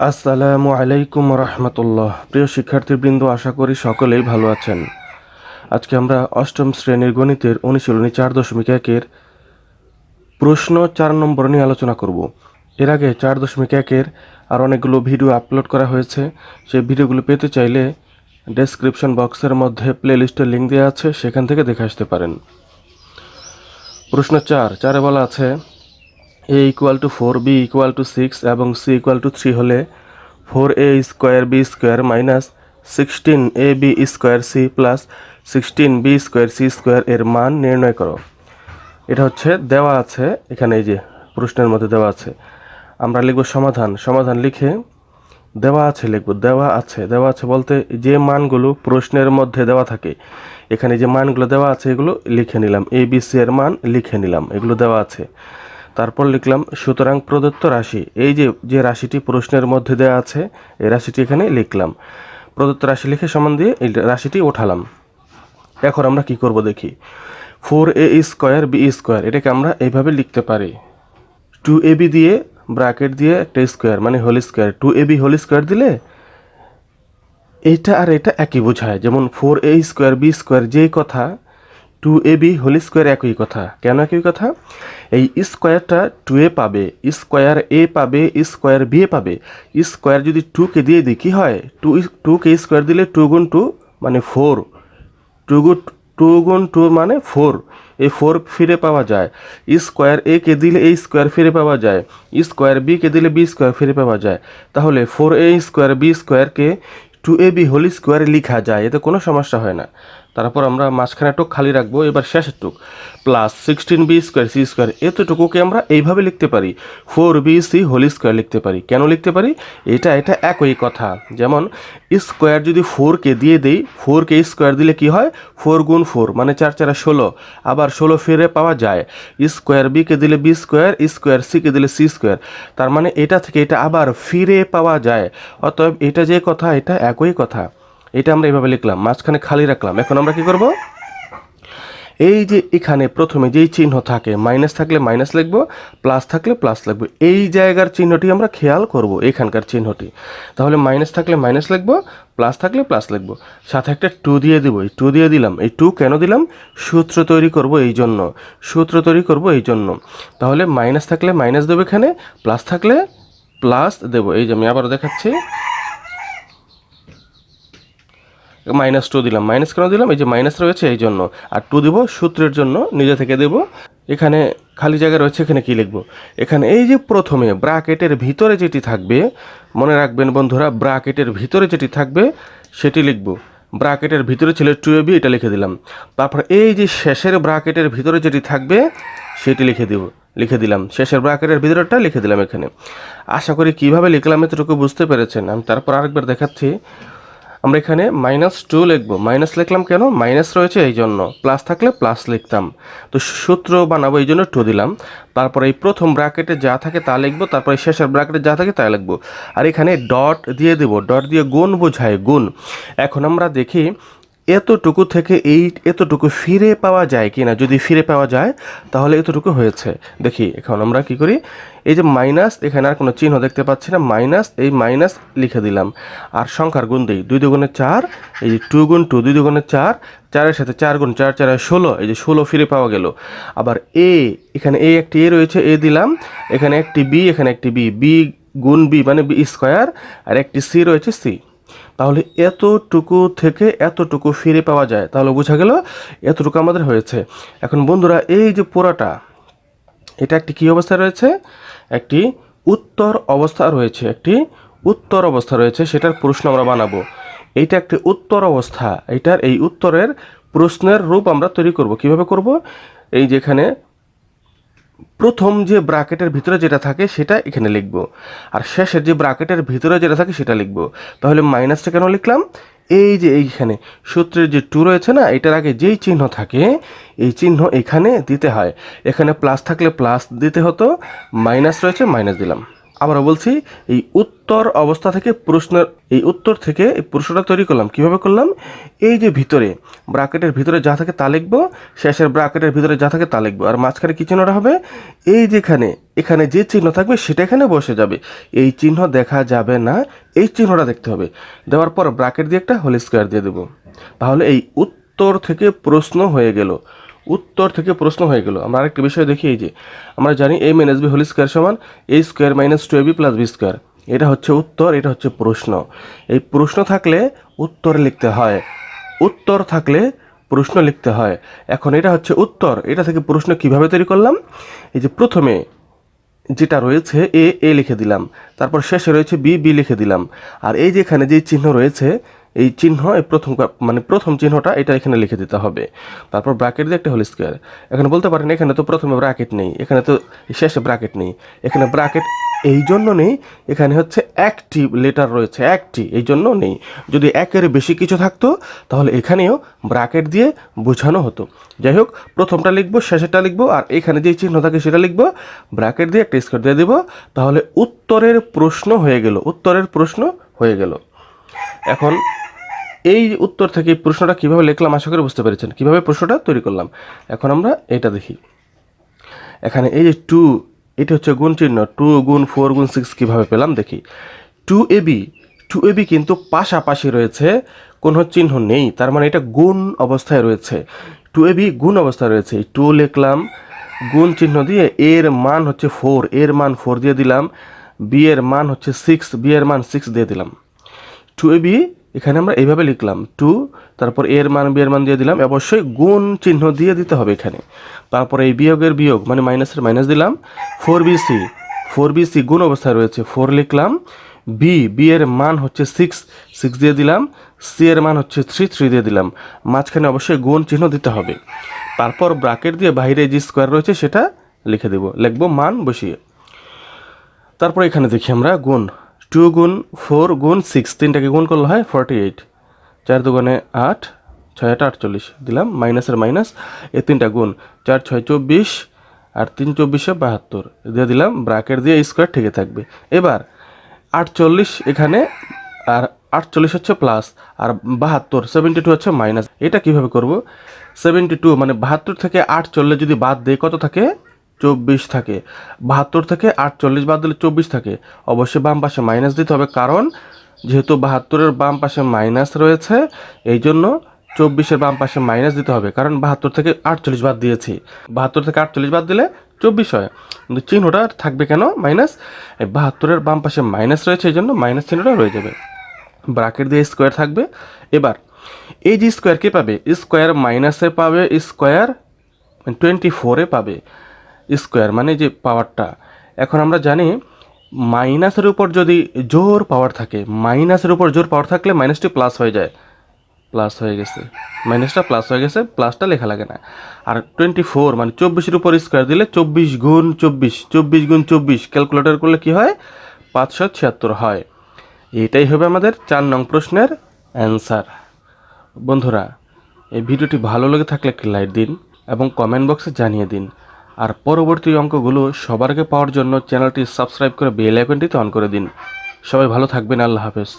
আসসালামু আলাইকুম রহমতুল্লাহ। প্রিয় শিক্ষার্থীবৃন্দ, আশা করি সকলেই ভালো আছেন। আজকে আমরা অষ্টম শ্রেণীর গণিতের অনুশীলনী 4.1-এর প্রশ্ন 4 নম্বর নিয়ে আলোচনা করব। এর আগে 4.1-এর আর অনেকগুলো ভিডিও আপলোড করা হয়েছে। সেই ভিডিওগুলো পেতে চাইলে ডেসক্রিপশন বক্সের মধ্যে প্লেলিস্টের লিঙ্ক দেওয়া আছে, সেখান থেকে দেখে আসতে পারেন। প্রশ্ন 4 বলা আছে a=4, b=6 এবং c=3 হলে 4a² b² -16ab² c plus 16b² c² এর মান নির্ণয় করো। এটা হচ্ছে দেওয়া আছে এখানে, এই যে প্রশ্নের মধ্যে দেওয়া আছে। আমরা লিখব সমাধান লিখে দেওয়া আছে লিখব। দেওয়া আছে বলতে যে মানগুলো প্রশ্নের মধ্যে দেওয়া থাকে, এখানে যে মানগুলো দেওয়া আছে এগুলো লিখে নিলাম। এ বি সি এর মান লিখে নিলাম, এগুলো দেওয়া আছে। তারপর লিখলাম সুতরাং প্রদত্ত রাশি, এই যে রাশিটি প্রশ্নের মধ্যে দেওয়া আছে এই রাশিটি এখানে লিখলাম। প্রদত্ত রাশি লিখে সমান দিয়ে এই রাশিটি ওঠালাম। এখন আমরা কি করব দেখি। 4a² b², এটাকে আমরা এইভাবে লিখতে পারি। 2ab দিয়ে ব্র্যাকেট দিয়ে একটা স্কোয়ার মানে whole square, 2ab whole square দিলে এইটা আর এটা একই বোঝায়। যেমন 4a² b², যেই কথা 2ab হোল স্কোয়ার একই কথা। কেন একই কথা? এই স্কোয়ারটা 2a পাবে, স্কোয়ার a পাবে, স্কোয়ার b পাবে। স্কোয়ার যদি 2কে দিয়ে দিই কী হয়? 2কে স্কোয়ার দিলে 2 গুণ 2 মানে 4, 2 গুণ 2 মানে 4, এই 4 ফিরে পাওয়া যায়। স্কোয়ার a কে দিলে এই স্কোয়ার ফিরে পাওয়া যায়, স্কোয়ার b কে দিলে b স্কোয়ার ফিরে পাওয়া যায়। তাহলে 4a² b²কে 2ab হোল স্কোয়ার লেখা যায়, এতে কোনো সমস্যা হয় না। তারপর আমরা মাঝখানে টুক খালি রাখবো, এবার শেষের টুক প্লাস 16b² c², এতটুকুকে আমরা এইভাবে লিখতে পারি, 4bc হোল স্কোয়ার লিখতে পারি। কেন লিখতে পারি? এটা একই কথা। যেমন স্কোয়ার যদি 4কে দিয়ে দেই, 4কে স্কোয়ার দিলে কি হয়? 4 গুণ 4 মানে 4 4 16, আবার 16 ফিরে পাওয়া যায়। স্কোয়ার বিকে দিলে b², স্কোয়ার সিকে দিলে c², তার মানে এটা থেকে এটা আবার ফিরে পাওয়া যায়। অতএব এটা যে কথা এটা একই কথা। এটা আমরা এইভাবে লিখলাম, মাঝখানে খালি রাখলাম। এখন আমরা কি করব? এই যে এখানে প্রথমে যেই চিহ্ন থাকে, মাইনাস থাকলে মাইনাস লিখব, প্লাস থাকলে প্লাস লিখব। এই জায়গার চিহ্নটি আমরা খেয়াল করব, এখানকার চিহ্নটি। তাহলে মাইনাস থাকলে মাইনাস লিখব, প্লাস থাকলে প্লাস লিখব, সাথে একটা 2 দিয়ে দেবো। এই 2 দিয়ে দিলাম। এই 2 কেন দিলাম? সূত্র তৈরি করব এই জন্য। তাহলে মাইনাস থাকলে মাইনাস দেবো এখানে, প্লাস থাকলে প্লাস দেবো। এই যে আমি আবার দেখাচ্ছি, -2 দিলাম। মাইনাস কেন দিলাম? এই যে মাইনাস রয়েছে এই জন্য। আর 2 দেবো সূত্রের জন্য, নিজে থেকে দেব। এখানে খালি জায়গা রয়েছে, এখানে কি লিখব? এখানে এই যে প্রথমে ব্র্যাকেটের ভিতরে যেটি থাকবে, মনে রাখবেন বন্ধুরা, ব্র্যাকেটের ভিতরে যেটি থাকবে সেটি লিখব। ব্র্যাকেটের ভিতরে ছিল 2ab, এটা লিখে দিলাম। তারপর এই যে শেষের ব্র্যাকেটের ভিতরে যেটি থাকবে সেটি লিখে দিলাম। শেষের ব্র্যাকেটের ভিতরেরটা লিখে দিলাম এখানে। আশা করি কিভাবে লিখলাম এতটুকু বুঝতে পেরেছেন। আমি তারপর আরেকবার দেখাচ্ছি। আমরা এখানে -2 লিখব। মাইনাস লিখলাম কেন? মাইনাস রয়েছে এই জন্য। প্লাস থাকলে প্লাস লিখতাম। তো সূত্র বানাবো এই জন্য 2 দিলাম। তারপর এই প্রথম ব্র্যাকেটে যা থাকে তা লিখবো, তারপর এই শেষের ব্র্যাকেটে যা থাকে তা লিখবো। আর এখানে ডট দিয়ে দেবো, ডট দিয়ে গুণ বোঝায়, গুণ। এখন আমরা দেখি এতটুকু থেকে এতটুকু ফিরে পাওয়া যায় কি না। যদি ফিরে পাওয়া যায় তাহলে এতটুকু হয়েছে। দেখি এখন আমরা কি করি। এই যে মাইনাস, এখানে আর কোনো চিহ্ন দেখতে পাচ্ছি না, মাইনাস, এই মাইনাস লিখে দিলাম। আর সংখ্যার গুণ দিই, 2 দুগুণে 4, এই যে 2 গুণ 2, 2 দুগুণে 4, 4-এর সাথে 4 গুণ 4, 4 16, এই যে 16 ফিরে পাওয়া গেল। আবার এখানে একটি রয়েছে, দিলাম। এখানে একটি বি, এখানে একটি বি গুণ বি মানে b², আর একটি সি রয়েছে, সি। তাহলে এতটুকু থেকে এতটুকু ফিরে পাওয়া যায়, তাহলে বোঝা গেল এতটুকু আমাদের হয়েছে। এখন বন্ধুরা, এই যে পুরাটা, এটা একটি কী অবস্থা রয়েছে? একটি উত্তর অবস্থা রয়েছে, সেটার প্রশ্ন আমরা বানাবো। এইটা একটি উত্তর অবস্থা, এইটার এই উত্তরের প্রশ্নের রূপ আমরা তৈরি করব। কিভাবে করব? এই যেখানে প্রথম যে ব্র্যাকেটের ভিতরে যেটা থাকে সেটা এখানে লিখব, আর শেষের যে ব্র্যাকেটের ভিতরে যেটা থাকে সেটা লিখব। তাহলে মাইনাসটা কেন লিখলাম? এই যে এইখানে সূত্রের যে 2 রয়েছে না, এটার আগে যেই চিহ্ন থাকে এই চিহ্ন এখানে দিতে হয়। এখানে প্লাস থাকলে প্লাস দিতে হতো, মাইনাস রয়েছে মাইনাস দিলাম। আবারও বলছি, এই উত্তর অবস্থা থেকে প্রশ্নের এই উত্তর থেকে এই প্রশ্নটা তৈরি করলাম। কিভাবে করলাম? এই যে ভিতরে ব্র্যাকেটের ভিতরে যা থাকে তা লিখবো, শেষের ব্র্যাকেটের ভিতরে যা থাকে তা লিখবো, আর মাঝখানে কী চিহ্নটা হবে? এই যেখানে এখানে যে চিহ্ন থাকবে সেটা এখানে বসে যাবে। এই চিহ্ন দেখা যাবে না, এই চিহ্নটা দেখতে হবে। দেওয়ার পর ব্র্যাকেট দিয়ে একটা হোল স্কোয়ার দিয়ে দেবো। তাহলে এই উত্তর থেকে প্রশ্ন হয়ে গেল। উত্তর থেকে প্রশ্ন হয়ে গেল। আমরা আরেকটা বিষয় দেখি, এই যে আমরা জানি a minus b whole square সমান a square minus 2ab plus b square. এটা হচ্ছে উত্তর, এটা হচ্ছে প্রশ্ন। এই প্রশ্ন থাকলে উত্তর লিখতে হয়, উত্তর থাকলে প্রশ্ন লিখতে হয়। এখন এটা হচ্ছে উত্তর, এটা থেকে প্রশ্ন কিভাবে তৈরি করলাম? এই যে প্রথমে যেটা রয়েছে এ লিখে দিলাম, তারপর শেষে রয়েছে বি লিখে দিলাম, আর এই যেখানে যে চিহ্ন রয়েছে এই চিহ্ন এই প্রথম চিহ্নটা এটা এখানে লিখে দিতে হবে। তারপর ব্র্যাকেট দিয়ে একটা হোল স্কোয়ার। এখন বলতে পারেন এখানে তো প্রথমে ব্র্যাকেট নেই, এখানে তো শেষে ব্র্যাকেট নেই। এখানে ব্র্যাকেট এই জন্য নেই, এখানে হচ্ছে একটি লেটার রয়েছে, একটি, এই জন্য নেই। যদি একের বেশি কিছু থাকতো তাহলে এখানেও ব্র্যাকেট দিয়ে বোঝানো হতো। যাই হোক, প্রথমটা লিখবো, শেষেরটা লিখবো, আর এখানে যে চিহ্ন থাকে সেটা লিখবো, ব্র্যাকেট দিয়ে একটা স্কোয়ার দিয়ে দেবো। তাহলে উত্তরের প্রশ্ন হয়ে গেল, উত্তরের প্রশ্ন হয়ে গেল। এখন এই উত্তর থেকে প্রশ্নটা কীভাবে লিখলাম আশা করি বুঝতে পেরেছেন, কীভাবে প্রশ্নটা তৈরি করলাম। এখন আমরা এটা দেখি। এখানে এই যে 2, এটা হচ্ছে গুণ চিহ্ন, 2 গুণ 4 গুণ 6 কীভাবে পেলাম দেখি। 2ab কিন্তু পাশাপাশি রয়েছে, কোনো চিহ্ন নেই, তার মানে এটা গুণ অবস্থায় রয়েছে। 2ab গুণ অবস্থায় রয়েছে। 2 লিখলাম, গুণ চিহ্ন দিয়ে এর মান হচ্ছে 4, এর মান 4 দিয়ে দিলাম, বি এর মান হচ্ছে 6, বি এর মান 6 দিয়ে দিলাম। 2ab এখানে আমরা এইভাবে লিখলাম 2, তারপর এর মান বি এর মান দিয়ে দিলাম, অবশ্যই গুণ চিহ্ন দিয়ে দিতে হবে এখানে। তারপর এই বিয়োগের বিয়োগ মানে মাইনাসের মাইনাস দিলাম। 4bc গুণ অবস্থায় রয়েছে, 4 লিখলাম, বি এর মান হচ্ছে 6 দিয়ে দিলাম, সি এর মান হচ্ছে 3 দিয়ে দিলাম। মাঝখানে অবশ্যই গুণ চিহ্ন দিতে হবে। তারপর ব্র্যাকেট দিয়ে বাইরে যে স্কোয়ার রয়েছে সেটা লিখে দেব, লিখবো মান বসিয়ে। তারপর এখানে দেখি আমরা গুণ 2 গুণ 4 গুণ 6, তিনটাকে গুণ করলে হয় 48, 4 দুগুণে 8, 6 8 48 দিলাম, মাইনাসের মাইনাস, এই তিনটা গুণ 4 6 24 আর 3 24 72 দিয়ে দিলাম, ব্র্যাকেট দিয়ে স্কোয়ার ঠিকই থাকবে। এবার 48 এখানে, আর 48 হচ্ছে প্লাস, আর 72 72 হচ্ছে মাইনাস। এটা কিভাবে করব? 72 মানে 72 থেকে 48 যদি বাদ দেয় কত থাকে? 24 থাকে। 72 থেকে 48 বাদ দিলে 24 থাকে। অবশ্যই বাম পাশে মাইনাস দিতে হবে, কারণ যেহেতু 72-এর বাম পাশে মাইনাস রয়েছে এই জন্য 24-এর বাম পাশে মাইনাস দিতে হবে, কারণ 72 থেকে 48 বাদ দিয়েছি। 72 থেকে 48 বাদ দিলে 24 হয়, কিন্তু চিহ্নটা থাকবে কেন মাইনাস? এই 72-এর বাম পাশে মাইনাস রয়েছে এই জন্য মাইনাস চিহ্নটা রয়ে যাবে। ব্র্যাকেট দিয়ে স্কোয়ার থাকবে। এবার এই যে স্কোয়ার কে পাবে? স্কোয়ার মাইনাসে পাবে, স্কোয়ার 24-এ পাবে স্কোয়ার, মানে যে পাওয়ারটা। এখন আমরা জানি মাইনাসের উপর যদি জোর পাওয়ার থাকে, মাইনাসের উপর জোর পাওয়ার থাকলে মাইনাসটি প্লাস হয়ে যায়, প্লাস হয়ে গেছে, মাইনাসটা প্লাস হয়ে গেছে, প্লাসটা লেখা লাগে না। আর 24 মানে 24-এর উপর স্কোয়ার দিলে 24 গুণ 24, 24 গুণ 24 ক্যালকুলেটর করলে কি হয়? 576 হয়। এটাই হবে আমাদের 4 নং প্রশ্নের অ্যান্সার। বন্ধুরা, এই ভিডিওটি ভালো লেগে থাকলে একটি লাইক দিন এবং কমেন্ট বক্সে জানিয়ে দিন। আর পরবর্তী অঙ্কগুলো সবার আগে পাওয়ার জন্য চ্যানেলটি সাবস্ক্রাইব করে বেল আইকনটিতে অন করে দিন। সবাই ভালো থাকবেন, আল্লাহ হাফেজ।